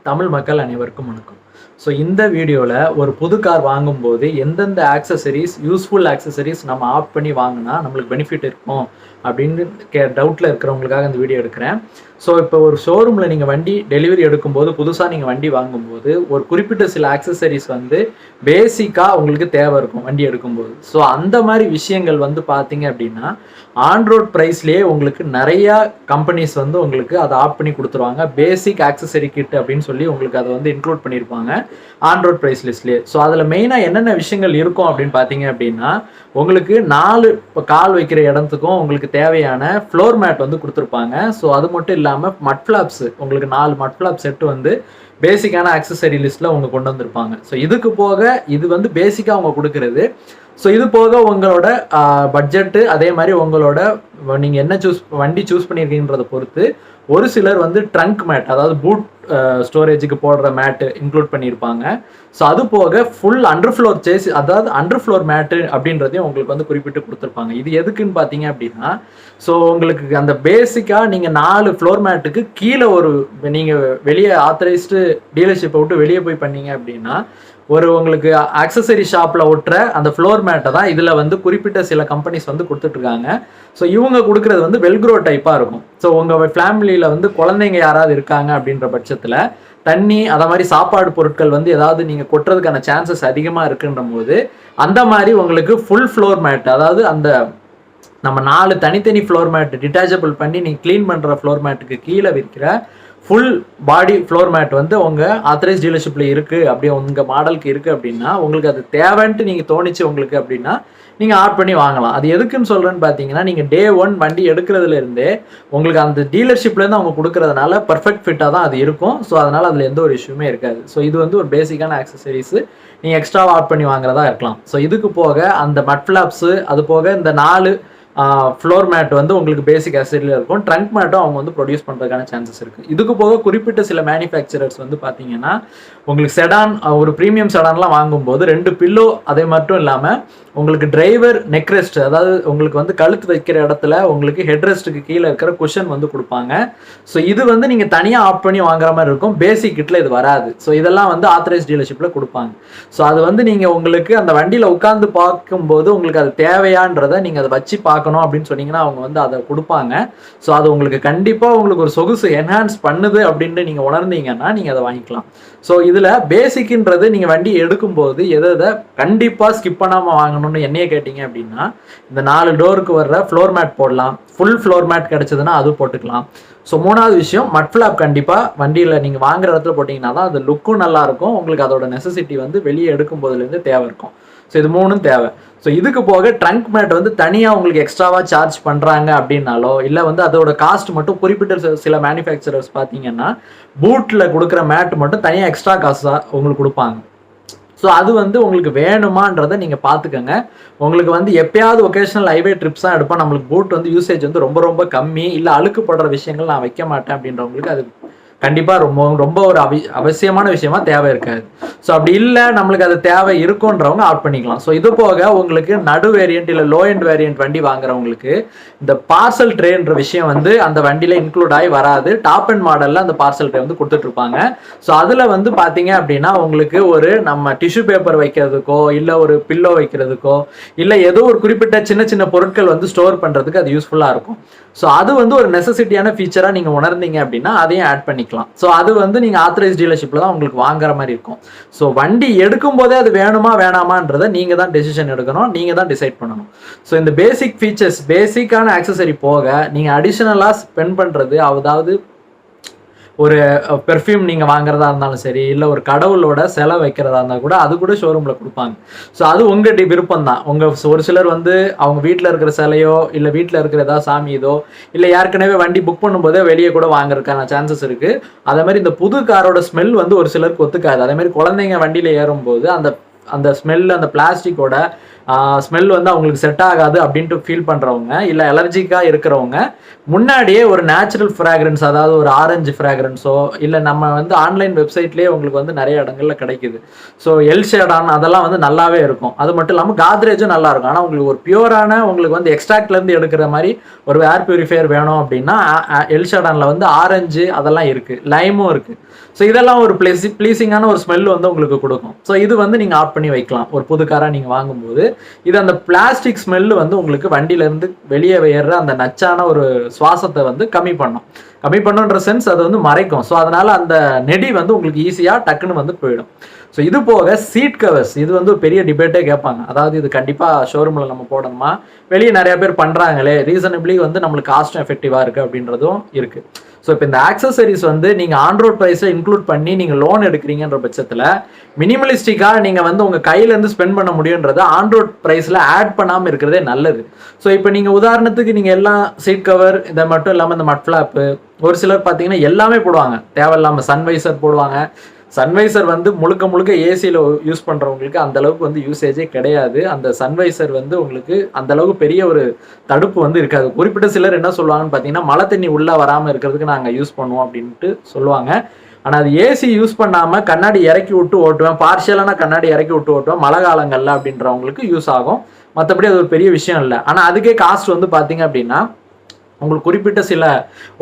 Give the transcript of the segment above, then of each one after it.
தமிழ் மக்கள் அனைவருக்கும் வணக்கம். ஸோ இந்த வீடியோவில் ஒரு புது கார் வாங்கும்போது எந்தெந்த ஆக்சசரிஸ் யூஸ்ஃபுல் ஆக்சசரிஸ் நம்ம ஆப் பண்ணி வாங்கினா நம்மளுக்கு பெனிஃபிட் இருக்கும் அப்படின்னு டவுட்டில் இருக்கிறவங்களுக்காக இந்த வீடியோ எடுக்கிறேன். ஸோ இப்போ ஒரு ஷோரூமில் நீங்கள் வண்டி டெலிவரி எடுக்கும்போது புதுசாக நீங்கள் வண்டி வாங்கும்போது ஒரு குறிப்பிட்ட சில ஆக்சசரிஸ் வந்து பேசிக்காக உங்களுக்கு தேவை இருக்கும் வண்டி எடுக்கும்போது. ஸோ அந்த மாதிரி விஷயங்கள் வந்து பார்த்தீங்க அப்படின்னா ஆன்ரோட் ப்ரைஸ்லேயே உங்களுக்கு நிறையா கம்பெனிஸ் வந்து உங்களுக்கு அதை ஆப் பண்ணி கொடுத்துருவாங்க. பேசிக் ஆக்சசரி கிட் அப்படின்னு சொல்லி உங்களுக்கு அதை வந்து இன்க்ளூட் பண்ணியிருப்பாங்க ஆன்ரோட் ப்ரைஸ் லிஸ்ட்லேயே. ஸோ அதில் மெயினாக என்னென்ன விஷயங்கள் இருக்கும் அப்படின்னு பார்த்தீங்க அப்படின்னா உங்களுக்கு 4 இப்போ கால் வைக்கிற இடத்துக்கும் உங்களுக்கு தேவையான ஃப்ளோர் மேட் வந்து கொடுத்துருப்பாங்க. ஸோ அது மட்டும் இல்லாமல் மட் ஃப்ளாப்ஸ் உங்களுக்கு 4 மட் ஃப்ளாப் செட்டு வந்து பேசிக்கான ஆக்சசரி லிஸ்ட்டில் அவங்க கொண்டு வந்திருப்பாங்க. ஸோ இதுக்கு போக இது வந்து பேசிக்காக அவங்க கொடுக்குறது. ஸோ இது போக உங்களோட பட்ஜெட்டு அதே மாதிரி உங்களோட நீங்கள் என்ன வண்டி சூஸ் பண்ணியிருக்கீங்கன்றதை பொறுத்து ஒரு சிலர் வந்து ட்ரங்க் மேட் அதாவது பூட் ஸ்டோரேஜுக்கு போடுற மேட்டு இன்க்ளூட் பண்ணியிருப்பாங்க. ஸோ அது போக ஃபுல் அண்டர் ஃப்ளோர் சேஸ் அதாவது அண்டர் ஃப்ளோர் மேட்டு அப்படின்றதையும் உங்களுக்கு வந்து குறிப்பிட்டு கொடுத்துருப்பாங்க. இது எதுக்குன்னு பார்த்தீங்க அப்படின்னா ஸோ உங்களுக்கு அந்த பேசிக்காக நீங்கள் 4 ஃப்ளோர் மேட்டுக்கு கீழே ஒரு நீங்கள் வெளியே ஆத்தரைஸ்டு டீலர்ஷிப்பை விட்டு வெளியே போய் பண்ணீங்க அப்படின்னா ஒரு உங்களுக்கு ஆக்சசரி ஷாப்பில் ஒட்டுற அந்த ஃப்ளோர் மேட்டை தான் இதில் வந்து குறிப்பிட்ட சில கம்பெனிஸ் வந்து கொடுத்துட்ருக்காங்க. ஸோ இவங்க கொடுக்குறது வந்து வெல்க்ரோ டைப்பாக இருக்கும். ஸோ உங்கள் ஃபேமிலியில் வந்து குழந்தைங்க யாராவது இருக்காங்க அப்படின்ற பட்சத்தில் தண்ணி அதை மாதிரி சாப்பாடு பொருட்கள் வந்து ஏதாவது நீங்கள் கொட்டுறதுக்கான சான்சஸ் அதிகமாக இருக்குன்ற போது அந்த மாதிரி உங்களுக்கு ஃபுல் ஃப்ளோர் மேட் அதாவது அந்த நம்ம 4 தனித்தனி ஃப்ளோர் மேட் டிட்டாச்சபிள் பண்ணி நீங்கள் க்ளீன் பண்ணுற ஃப்ளோர் மேட்டுக்கு கீழே விற்கிற ஃபுல் பாடி ஃப்ளோர் மேட் வந்து உங்கள் ஆத்தரைஸ் டீலர்ஷிப்பில் இருக்குது அப்படியே உங்கள் மாடலுக்கு இருக்குது அப்படின்னா உங்களுக்கு அது தேவைன்ட்டு நீங்கள் தோணிச்சு உங்களுக்கு அப்படின்னா நீங்கள் ஆட் பண்ணி வாங்கலாம். அது எதுக்குன்னு சொல்கிறேன்னு பார்த்தீங்கன்னா நீங்கள் டே 1 வண்டி எடுக்கிறதுலேருந்தே உங்களுக்கு அந்த டீலர்ஷிப்லேருந்து அவங்க கொடுக்குறதுனால பர்ஃபெக்ட் ஃபிட்டாக தான் அது இருக்கும். ஸோ அதனால் அதில் எந்த ஒரு இஷ்யூமே இருக்காது. ஸோ இது வந்து ஒரு பேசிக்கான ஆக்சசரிஸு நீங்கள் எக்ஸ்ட்ராவாக ஆட் பண்ணி வாங்குறதா இருக்கலாம். ஸோ இதுக்கு போக அந்த மட் ஃப்ளாப்ஸு அது போக இந்த 4 ஃப்ளோர் மேட் வந்து உங்களுக்கு பேசிக் ஆக்சசரியில் இருக்கும். ட்ரங்க் மேட்டும் அவங்க வந்து ப்ரொடியூஸ் பண்ணுறதுக்கான சான்சஸ் இருக்குது. இதுக்கு போக குறிப்பிட்ட சில மேனுஃபேக்சரர்ஸ் வந்து பார்த்தீங்கன்னா உங்களுக்கு செடான் ஒரு ப்ரீமியம் செடான்லாம் வாங்கும்போது 2 பில்லோ அதே மட்டும் இல்லாமல் உங்களுக்கு டிரைவர் நெக் ரெஸ்ட் அதாவது உங்களுக்கு வந்து கழுத்து வைக்கிற இடத்துல உங்களுக்கு ஹெட் ரெஸ்ட்டுக்கு கீழே இருக்கிற குஷன் வந்து கொடுப்பாங்க. ஸோ இது வந்து நீங்கள் தனியாக ஆப் பண்ணி வாங்குற மாதிரி இருக்கும். பேசிக் கிட்டில் இது வராது. ஸோ இதெல்லாம் வந்து ஆத்தரைஸ் டீலர்ஷிப்பில் கொடுப்பாங்க. ஸோ அது வந்து நீங்கள் உங்களுக்கு அந்த வண்டியில் உட்காந்து பார்க்கும்போது உங்களுக்கு அது தேவையான்றதை நீங்கள் அதை வச்சு பார்க்கணும் அப்படின்னு சொன்னீங்கன்னா அவங்க வந்து அதை கொடுப்பாங்க. ஸோ அது உங்களுக்கு கண்டிப்பாக உங்களுக்கு ஒரு சொகுசு என்ஹான்ஸ் பண்ணுது அப்படின்ட்டு நீங்கள் உணர்ந்தீங்கன்னா நீங்கள் அதை வாங்கிக்கலாம். ஸோ இதில் பேசிக்ன்றது நீங்கள் வண்டி எடுக்கும்போது எதை கண்டிப்பாக ஸ்கிப் பண்ணாமல் வாங்கணும்னு என்னையே கேட்டிங்க அப்படின்னா இந்த 4 டோருக்கு வர்ற ஃப்ளோர் மேட் போடலாம். ஃபுல் ஃப்ளோர் மேட் கிடச்சதுன்னா அது போட்டுக்கலாம். ஸோ 3வது விஷயம் மட் ஃப்ளாப் கண்டிப்பாக வண்டியில் நீங்கள் வாங்குற இடத்துல போட்டிங்கன்னா தான் அது லுக்கும் நல்லாயிருக்கும். உங்களுக்கு அதோட நெசசிட்டி வந்து வெளியே எடுக்கும் போதுலேருந்து தேவை இருக்கும். ஸோ இது 3ம் தேவை. ஸோ இதுக்கு போக ட்ரங்க் மேட் வந்து தனியாக உங்களுக்கு எக்ஸ்ட்ராவாக சார்ஜ் பண்ணுறாங்க அப்படின்னாலோ இல்லை வந்து அதோட காஸ்ட் மட்டும் குறிப்பிட்ட சில மேனுஃபேக்சரர்ஸ் பார்த்தீங்கன்னா பூட்டில் கொடுக்குற மேட் மட்டும் தனியாக எக்ஸ்ட்ரா காசாக உங்களுக்கு கொடுப்பாங்க. ஸோ அது வந்து உங்களுக்கு வேணுமான்றதை நீங்கள் பார்த்துக்கோங்க. உங்களுக்கு வந்து எப்பயாவது ஒகேஷனல் ஹைவே ட்ரிப்ஸ் தான் எடுப்போம். நம்மளுக்கு பூட் வந்து யூசேஜ் வந்து ரொம்ப ரொம்ப கம்மி இல்லை அழுக்குப்படுற விஷயங்கள் நான் வைக்க மாட்டேன் அப்படின்றவங்களுக்கு அது கண்டிப்பாக ரொம்ப ஒரு அவசியமான விஷயமா தேவை இருக்காது. ஸோ அப்படி இல்லை நம்மளுக்கு அது தேவை இருக்குன்றவங்க ஆட் பண்ணிக்கலாம். ஸோ இது போக உங்களுக்கு நடு வேரியன்ட் இல்லை லோ எண்ட் வேரியன்ட் வண்டி வாங்குறவங்களுக்கு இந்த பார்சல் ட்ரேன்ற விஷயம் வந்து அந்த வண்டியில் இன்க்ளூட் ஆகி வராது. டாப் அண்ட் மாடலில் அந்த பார்சல் ட்ரே வந்து கொடுத்துட்ருப்பாங்க. ஸோ அதில் வந்து பார்த்தீங்க அப்படின்னா உங்களுக்கு ஒரு நம்ம டிஷ்யூ பேப்பர் வைக்கிறதுக்கோ இல்லை ஒரு பில்லோ வைக்கிறதுக்கோ இல்லை ஏதோ ஒரு குறிப்பிட்ட சின்ன சின்ன பொருட்கள் வந்து ஸ்டோர் பண்ணுறதுக்கு அது யூஸ்ஃபுல்லாக இருக்கும். ஸோ அது வந்து ஒரு நெசசிட்டியான ஃபீச்சராக நீங்கள் உணர்ந்தீங்க அப்படின்னா அதையும் ஆட் பண்ணிக்கலாம். ஸோ அது வந்து நீங்கள் ஆத்தரைஸ் டீலர்ஷிப்பில் தான் உங்களுக்கு வாங்குற மாதிரி இருக்கும். ஸோ வண்டி எடுக்கும் போதே அது வேணுமா வேணாமான்றதை நீங்கள் தான் டெசிஷன் எடுக்கணும். நீங்கள் தான் டிசைட் பண்ணணும். ஸோ இந்த பேசிக் ஃபீச்சர்ஸ் பேசிக்கான ஆக்சசரி போக நீங்கள் அடிஷ்னலாக ஸ்பெண்ட் பண்ணுறது அதாவது ஒரு பெர்ஃப்யூம் நீங்கள் வாங்குறதா இருந்தாலும் சரி இல்லை ஒரு கடவுளோட சிலை வைக்கிறதா இருந்தால் கூட அது கூட ஷோரூமில் கொடுப்பாங்க. ஸோ அது உங்கள் விருப்பம் தான். ஒரு சிலர் வந்து அவங்க வீட்டில் இருக்கிற சிலையோ இல்லை வீட்டில் இருக்கிற ஏதாவது சாமி இதோ இல்லை ஏற்கனவே வண்டி புக் பண்ணும்போதே வெளியே கூட வாங்குறதுக்கான சான்சஸ் இருக்குது. அதே மாதிரி இந்த புது காரோட ஸ்மெல் வந்து ஒரு சிலருக்கு ஒத்துக்காது. அதே மாதிரி குழந்தைங்க வண்டியில் ஏறும்போது அந்த ஸ்மெல் அந்த பிளாஸ்டிக்கோட ஸ்மெல் வந்து அவங்களுக்கு செட் ஆகாது அப்படின்ட்டு ஃபீல் பண்ணுறவங்க, இல்லை அலர்ஜிக்காக இருக்கிறவங்க முன்னாடியே ஒரு நேச்சுரல் ஃப்ராக்ரன்ஸ், அதாவது ஒரு ஆரஞ்சு ஃப்ராக்ரன்ஸோ, இல்லை நம்ம வந்து ஆன்லைன் வெப்சைட்லேயே உங்களுக்கு வந்து நிறைய இடங்கள்ல கிடைக்குது. ஸோ எல்ஷேடான் அதெல்லாம் வந்து நல்லாவே இருக்கும். அது மட்டும் இல்லாமல் காத்ரேஜும் நல்லா இருக்கும். ஆனால் உங்களுக்கு ஒரு பியூரான உங்களுக்கு வந்து எக்ஸ்ட்ராக்ட்லேருந்து எடுக்கிற மாதிரி ஒரு ஏர் பியூரிஃபையர் வேணும் அப்படின்னா எல்ஷேடானில் வந்து ஆரஞ்சு அதெல்லாம் இருக்குது, லைமும் இருக்குது. ஸோ இதெல்லாம் ஒரு ப்ளீசிங்கான ஒரு ஸ்மெல் வந்து உங்களுக்கு கொடுக்கும். ஸோ இது வந்து நீங்கள் ஆட் பண்ணி வைக்கலாம் ஒரு புது காராக நீங்கள் வாங்கும்போது. இது அந்த பிளாஸ்டிக் ஸ்மெல்லு வந்து உங்களுக்கு வண்டியிலேருந்து வெளியே ஏறுற அந்த நச்சான ஒரு சுவாசத்தை வந்து கம்மி பண்ணுன்ற சென்ஸ் அது வந்து மறைக்கும். ஸோ அதனால அந்த நெடி வந்து உங்களுக்கு ஈஸியாக டக்குன்னு வந்து போயிடும். ஸோ இது போக சீட் கவர்ஸ், இது வந்து ஒரு பெரிய டிபேட்டே கேட்பாங்க. அதாவது இது கண்டிப்பாக ஷோரூமில் நம்ம போடணுமா, வெளியே நிறைய பேர் பண்ணுறாங்களே, ரீசனபிளி வந்து நம்மளுக்கு காஸ்ட் எஃபெக்டிவாக இருக்குது அப்படின்றதும் இருக்குது. ஸோ இப்போ இந்த ஆக்சசரிஸ் வந்து நீங்கள் ஆன்ரோட் ப்ரைஸில் இன்க்ளூட் பண்ணி நீங்கள் லோன் எடுக்கிறீங்கன்ற பட்சத்தில் மினிமலிஸ்டிக்காக நீங்கள் வந்து உங்கள் கையிலேருந்து ஸ்பெண்ட் பண்ண முடியுன்றதை ஆன்ரோட் ப்ரைஸில் ஆட் பண்ணாமல் இருக்கிறதே நல்லது. ஸோ இப்போ நீங்கள் உதாரணத்துக்கு நீங்கள் எல்லாம் சீட் கவர் இதை மட்டும் இல்லாமல் இந்த மட் ஃப்ளாப்பு, ஒரு சிலர் பார்த்தீங்கன்னா எல்லாமே போடுவாங்க, தேவையில்லாமல் சன்வைசர் போடுவாங்க. சன்வைசர் வந்து முழுக்க ஏசியில் யூஸ் பண்ணுறவங்களுக்கு அந்தளவுக்கு வந்து யூசேஜே கிடையாது. அந்த சன்வைசர் வந்து உங்களுக்கு அந்தளவுக்கு பெரிய ஒரு தடுப்பு வந்து இருக்காது. குறிப்பிட்ட சிலர் என்ன சொல்லுவாங்கன்னு பார்த்தீங்கன்னா, மழை தண்ணி உள்ளே வராமல் இருக்கிறதுக்கு நாங்கள் யூஸ் பண்ணுவோம் அப்படின்ட்டு சொல்லுவாங்க. ஆனால் அது ஏசி யூஸ் பண்ணாமல் கண்ணாடி இறக்கி விட்டு ஓட்டுவேன், பார்ஷியலான கண்ணாடி இறக்கி விட்டு ஓட்டுவேன் மழை காலங்களில் அப்படின்றவங்களுக்கு யூஸ் ஆகும். மற்றபடி அது ஒரு பெரிய விஷயம் இல்லை. ஆனால் அதுக்கே காஸ்ட் வந்து பார்த்தீங்க அப்படின்னா உங்களுக்கு குறிப்பிட்ட சில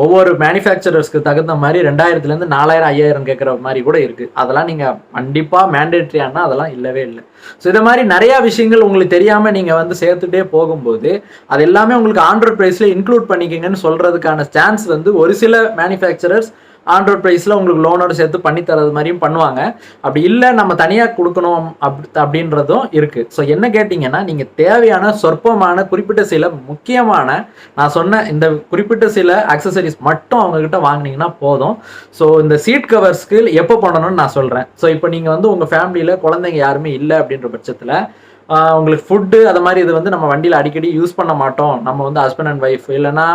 ஒவ்வொரு மேனுஃபேக்சரர்ஸ்க்கு தகுந்த மாதிரி 2000லேருந்து 4000 5000 கேட்குற மாதிரி கூட இருக்குது. அதெல்லாம் நீங்கள் கண்டிப்பாக மேண்டேட்ரியானா அதெல்லாம் இல்லவே இல்லை. ஸோ இதை மாதிரி நிறையா விஷயங்கள் உங்களுக்கு தெரியாமல் நீங்கள் வந்து சேர்த்துட்டே போகும்போது அது எல்லாமே உங்களுக்கு ஆன்ரோட் ப்ரைஸில் இன்க்ளூட் பண்ணிக்கிங்கன்னு சொல்கிறதுக்கான சான்ஸ் வந்து ஒரு சில மேனுஃபேக்சரர்ஸ் ஆன்ரோட் ப்ரைஸில் உங்களுக்கு லோனோட சேர்த்து பண்ணி தரது மாதிரியும் பண்ணுவாங்க. அப்படி இல்லை நம்ம தனியாக கொடுக்கணும் அப்படின்றதும் இருக்குது. ஸோ என்ன கேட்டிங்கன்னா, நீங்கள் தேவையான சொற்பமான குறிப்பிட்ட சில முக்கியமான நான் சொன்ன இந்த குறிப்பிட்ட சில ஆக்சசரிஸ் மட்டும் அவங்கக்கிட்ட வாங்கினீங்கன்னா போதும். ஸோ இந்த சீட் கவர்ஸ்க்கு எப்போ பண்ணணும்னு நான் சொல்கிறேன். ஸோ இப்போ நீங்கள் வந்து உங்கள் ஃபேமிலியில் குழந்தைங்க யாருமே இல்லை அப்படின்ற பட்சத்தில் உங்களுக்கு ஃபுட்டு அது மாதிரி இது வந்து நம்ம வண்டியில் அடிக்கடி யூஸ் பண்ண மாட்டோம், நம்ம வந்து ஹஸ்பண்ட் அண்ட் ஒய்ஃப் இல்லைன்னா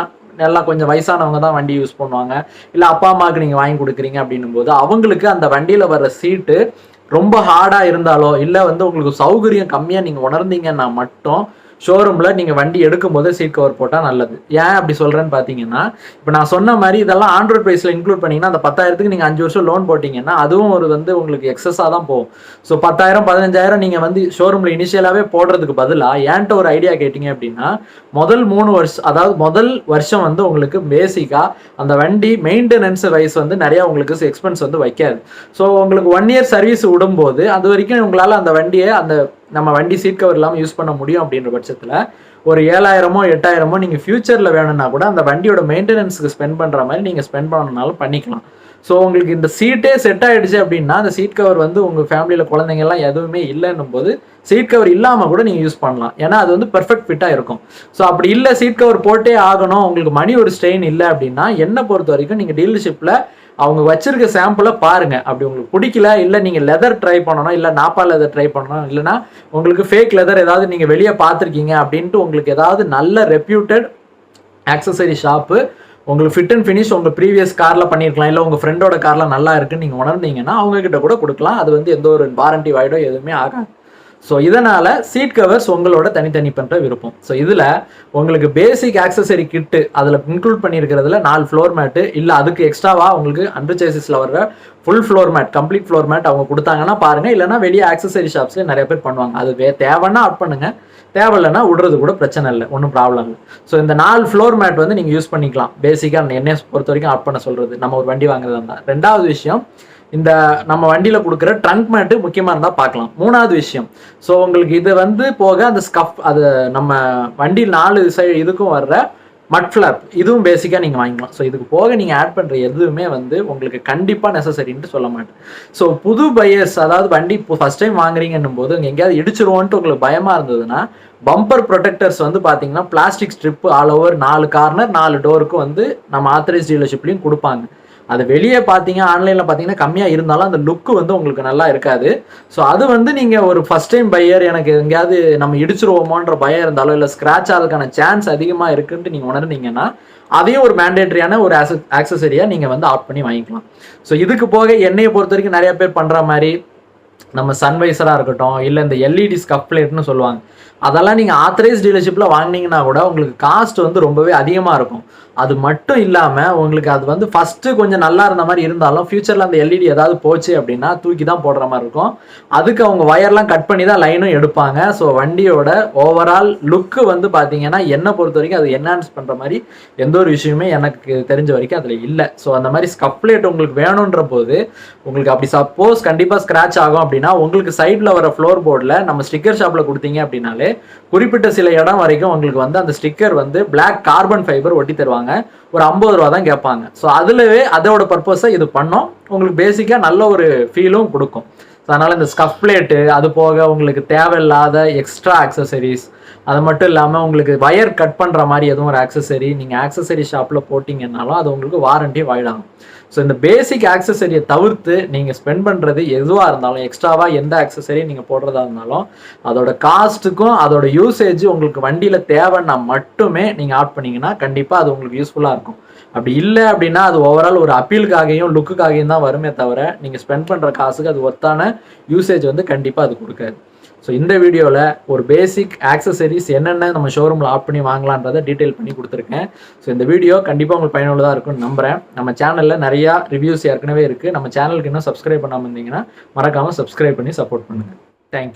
எல்லாம் கொஞ்சம் வயசானவங்க தான் வண்டி யூஸ் பண்ணுவாங்க, இல்லை அப்பா அம்மாவுக்கு நீங்கள் வாங்கி கொடுக்குறீங்க அப்படின்னும் போது அவங்களுக்கு அந்த வண்டியில் வர்ற சீட்டு ரொம்ப ஹார்டாக இருந்தாலோ இல்லை வந்து உங்களுக்கு சௌகரியம் கம்மியாக நீங்கள் உணர்ந்தீங்கன்னா மட்டும் ஷோரூமில் நீங்கள் வண்டி எடுக்கும் போது சீட் கவர் போட்டால் நல்லது. ஏன் அப்படி சொல்கிறேன்னு பார்த்தீங்கன்னா, இப்போ நான் சொன்ன மாதிரி இதெல்லாம் ஆன்ரோட் ப்ரைஸில் இன்க்ளூட் பண்ணிங்கன்னா அந்த 10,000க்கு நீங்கள் 5 வருஷம் லோன் போட்டிங்கன்னா அதுவும் ஒரு வந்து உங்களுக்கு எக்ஸஸாக தான் போகும். ஸோ 10,000 15,000 நீங்கள் வந்து ஷோரூமில் இனிஷியலாகவே போடுறதுக்கு பதிலாக ஏன்ட்ட ஒரு ஐடியா கேட்டிங்க அப்படின்னா, முதல் 3 வருஷம் அதாவது முதல் வருஷம் வந்து உங்களுக்கு பேசிக்காக அந்த வண்டி மெயின்டெனன்ஸ் வைஸ் வந்து நிறையா உங்களுக்கு எக்ஸ்பென்ஸ் வந்து வைக்காது. ஸோ உங்களுக்கு 1 இயர் சர்வீஸ் விடும்போது அது வரைக்கும் உங்களால் அந்த வண்டியை நம்ம வண்டி சீட் கவர் இல்லாமல் யூஸ் பண்ண முடியும் அப்படின்ற பட்சத்தில் ஒரு 7,000மோ 8,000மோ நீங்கள் ஃபியூச்சரில் வேணும்னா கூட அந்த வண்டியோட மெயின்டெனன்ஸுக்கு ஸ்பெண்ட் பண்ணுற மாதிரி நீங்கள் ஸ்பெண்ட் பண்ணணுனாலும் பண்ணிக்கலாம். ஸோ உங்களுக்கு இந்த சீட்டே செட் ஆகிடுச்சு அப்படின்னா அந்த சீட் கவர் வந்து உங்கள் ஃபேமிலியில் குழந்தைங்கள்லாம் எதுவுமே இல்லைன்னும் போது சீட் கவர் இல்லாமல் கூட நீங்கள் யூஸ் பண்ணலாம். ஏன்னா அது வந்து பெர்ஃபெக்ட் ஃபிட்டாக இருக்கும். ஸோ அப்படி இல்லை சீட் கவர் போட்டே ஆகணும், உங்களுக்கு மணி ஒரு ஸ்ட்ரெயின் இல்லை அப்படின்னா என்னை பொறுத்த வரைக்கும் நீங்கள் டீலர்ஷிப்பில் அவங்க வச்சிருக்க சாம்பிளை பாருங்க. அப்படி உங்களுக்கு பிடிக்கல, இல்லை நீங்கள் லெதர் ட்ரை பண்ணணும், இல்லை நாப்பா லெதர் ட்ரை பண்ணணும், இல்லைனா உங்களுக்கு ஃபேக் லெதர் ஏதாவது நீங்கள் வெளியே பார்த்துருக்கீங்க அப்படின்ட்டு உங்களுக்கு ஏதாவது நல்ல ரெப்யூட்டட் ஆக்சசரி ஷாப்பு உங்களுக்கு ஃபிட் அண்ட் ஃபினிஷ் உங்கள் ப்ரீவியஸ் காரில் பண்ணியிருக்கலாம், இல்லை உங்கள் ஃப்ரெண்டோட காரில் நல்லா இருக்குன்னு நீங்கள் உணர்ந்தீங்கன்னா அவங்கக்கிட்ட கூட கொடுக்கலாம். அது வந்து எந்த ஒரு வாரண்டி வாய்டோ எதுவுமே ஆகாது. ஸோ இதனால் சீட் கவர்ஸ் உங்களோட தனித்தனி பண்ணுற விருப்பம். ஸோ இதில் உங்களுக்கு பேசிக் ஆக்சசரி கிட்டு அதில் இன்க்ளூட் பண்ணியிருக்கிறதுல 4 ஃப்ளோர் மேட்டு, இல்லை அதுக்கு எக்ஸ்ட்ராவாக உங்களுக்கு அண்டர் சேசிஸில் வர்ற full floor mat, complete floor mat அவங்க கொடுத்தாங்கன்னா பாருங்கள். இல்லைனா வெளியே ஆக்சசரி ஷாப்ஸ்லேயே நிறைய பேர் பண்ணுவாங்க. அது தேவைன்னா ஆட் பண்ணுங்கள், தேவையில்லைன்னா விடுறது கூட பிரச்சனை இல்லை, ஒன்றும் ப்ராப்ளம் இல்லை. ஸோ இந்த 4 ஃப்ளோர் மேட் வந்து நீங்கள் யூஸ் பண்ணிக்கலாம். பேசிக்காக என்னை பொறுத்த வரைக்கும் ஆட் பண்ண சொல்கிறது நம்ம ஒரு வண்டி வாங்குறதா இருந்தால். 2வது விஷயம், இந்த நம்ம வண்டியில் கொடுக்குற ட்ரங்க் மேட்டு முக்கியமாக இருந்தால் பார்க்கலாம். 3வது விஷயம், ஸோ உங்களுக்கு இது வந்து போக அந்த ஸ்கஃப், அது நம்ம வண்டியில் 4 சைடு இதுக்கும் வர்ற மட் ஃப்ளாப், இதுவும் பேசிக்காக நீங்கள் வாங்கிக்கலாம். ஸோ இதுக்கு போக நீங்கள் ஆட் பண்ணுற எதுவுமே வந்து உங்களுக்கு கண்டிப்பாக நெசசரின்ட்டு சொல்ல மாட்டேன். ஸோ புது பையர்ஸ், அதாவது வண்டி இப்போ ஃபஸ்ட் டைம் வாங்குறீங்கன்னும் போது எங்கேயாவது இடிச்சிருவோன்ட்டு உங்களுக்கு பயமாக இருந்ததுன்னா பம்பர் ப்ரொடெக்டர்ஸ் வந்து பார்த்தீங்கன்னா plastic strip all over 4 corner 4 டோருக்கும் வந்து நம்ம ஆத்தரைஸ் டீலர்ஷிப்லையும் கொடுப்பாங்க. அது வெளியே பார்த்தீங்க ஆன்லைனில் பார்த்தீங்கன்னா கம்மியாக இருந்தாலும் அந்த லுக்கு வந்து உங்களுக்கு நல்லா இருக்காது. ஸோ அது வந்து நீங்கள் ஒரு ஃபஸ்ட் டைம் பையர், எனக்கு எங்கேயாவது நம்ம இடிச்சிருவோமோன்ற பயம் இருந்தாலும், இல்லை ஸ்க்ராட்ச் ஆகிறதுக்கான சான்ஸ் அதிகமாக இருக்குன்ட்டு நீங்கள் உணர்ந்தீங்கன்னா அதையும் ஒரு மேண்டேட்ரியான ஒரு ஆக்சசரியாக நீங்கள் வந்து ஆட் பண்ணி வாங்கிக்கலாம். ஸோ இதுக்கு போக என்னையை பொறுத்த வரைக்கும் நிறைய பேர் பண்ணுற மாதிரி நம்ம சன்வைசராக இருக்கட்டும், இல்லை இந்த எல்இடி ஸ்கப் பிளேட்னு சொல்லுவாங்க, அதெல்லாம் நீங்கள் ஆத்தரைஸ் டீலர்ஷிப்பில் வாங்கினீங்கன்னா கூட உங்களுக்கு காஸ்ட் வந்து ரொம்பவே அதிகமாக இருக்கும். அது மட்டும் இல்லாமல் உங்களுக்கு அது வந்து ஃபஸ்ட்டு கொஞ்சம் நல்லா இருந்த மாதிரி இருந்தாலும் ஃபியூச்சரில் அந்த எல்இடி ஏதாவது போச்சு அப்படின்னா தூக்கி தான் போடுற மாதிரி இருக்கும். அதுக்கு அவங்க ஒயர்லாம் கட் பண்ணி தான் லைனும் எடுப்பாங்க. ஸோ வண்டியோட ஓவரால் லுக்கு வந்து பார்த்தீங்கன்னா என்னை பொறுத்த வரைக்கும் அது என்ஹான்ஸ் பண்ணுற மாதிரி எந்த ஒரு விஷயமே எனக்கு தெரிஞ்ச வரைக்கும் அதில் இல்லை. ஸோ அந்த மாதிரி ஸ்கப் பிளேட் உங்களுக்கு வேணுன்ற போது உங்களுக்கு அப்படி சப்போஸ் கண்டிப்பாக ஸ்க்ராட்ச் ஆகும் அப்படின்னா உங்களுக்கு சைடில் வர ஃப்ளோர் போர்டில் நம்ம ஸ்டிக்கர் ஷாப்பில் கொடுத்தீங்க அப்படின்னாலே குறிப்பிட்ட சில இடம் வரைக்கும் உங்களுக்கு வந்து அந்த ஸ்டிக்கர் வந்து பிளாக் கார்பன் ஃபைபர் ஒட்டி தருவாங்க. ஒரு 50 ரூபா தான் கேட்பாங்க. ஸோ அதுலவே அதோட பர்பஸை இது பண்ணோம். உங்களுக்கு பேசிக்காக நல்ல ஒரு ஃபீலும் கொடுக்கும். ஸோ அதனால் இந்த ஸ்கப் பிளேட்டு, அது போக உங்களுக்கு தேவையில்லாத எக்ஸ்ட்ரா ஆக்சசரிஸ், அது மட்டும் இல்லாமல் உங்களுக்கு வயர் கட் பண்ணுற மாதிரி எதுவும் ஒரு ஆக்சசரி நீங்கள் ஆக்சசரி ஷாப்பில் போட்டிங்கன்னாலும் அது உங்களுக்கு வாரண்டி வாய்ட் ஆகும். ஸோ இந்த பேசிக் ஆக்சசரியை தவிர்த்து நீங்கள் ஸ்பெண்ட் பண்ணுறது எதுவாக இருந்தாலும், எக்ஸ்ட்ராவாக எந்த ஆக்சசரி நீங்கள் போடுறதா இருந்தாலும் அதோட காஸ்ட்டுக்கும் அதோட யூசேஜ் உங்களுக்கு வண்டியில் தேவைன்னா மட்டுமே நீங்கள் ஆட் பண்ணிங்கன்னா கண்டிப்பாக அது உங்களுக்கு யூஸ்ஃபுல்லாக இருக்கும். அப்படி இல்லை அப்படின்னா அது ஓவரால் ஒரு அப்பீலுக்காகவும் லுக்குக்காகவும் தான் வருமே தவிர நீங்கள் ஸ்பெண்ட் பண்ணுற காசுக்கு அது ஒத்தான யூசேஜ் வந்து கண்டிப்பாக அது கொடுக்காது. ஸோ இந்த வீடியோவில் ஒரு பேசிக் ஆக்சசரிஸ் என்னென்ன நம்ம ஷோரூமில் ஆட் பண்ணி வாங்கலான்றதை டீட்டெயில் பண்ணி கொடுத்துருக்கேன். ஸோ இந்த வீடியோ கண்டிப்பாக உங்களுக்கு பயனுள்ளதாக இருக்கும்னு நம்புகிறேன். நம்ம சேனலில் நிறையா ரிவ்யூஸ் ஏற்கனவே இருக்குது. நம்ம சேனலுக்கு இன்னும் சப்ஸ்கிரைப் பண்ணாமல் இருந்தீங்கன்னா மறக்காமல் சப்ஸ்கிரைப் பண்ணி சப்போர்ட் பண்ணுங்கள். தேங்க்யூ.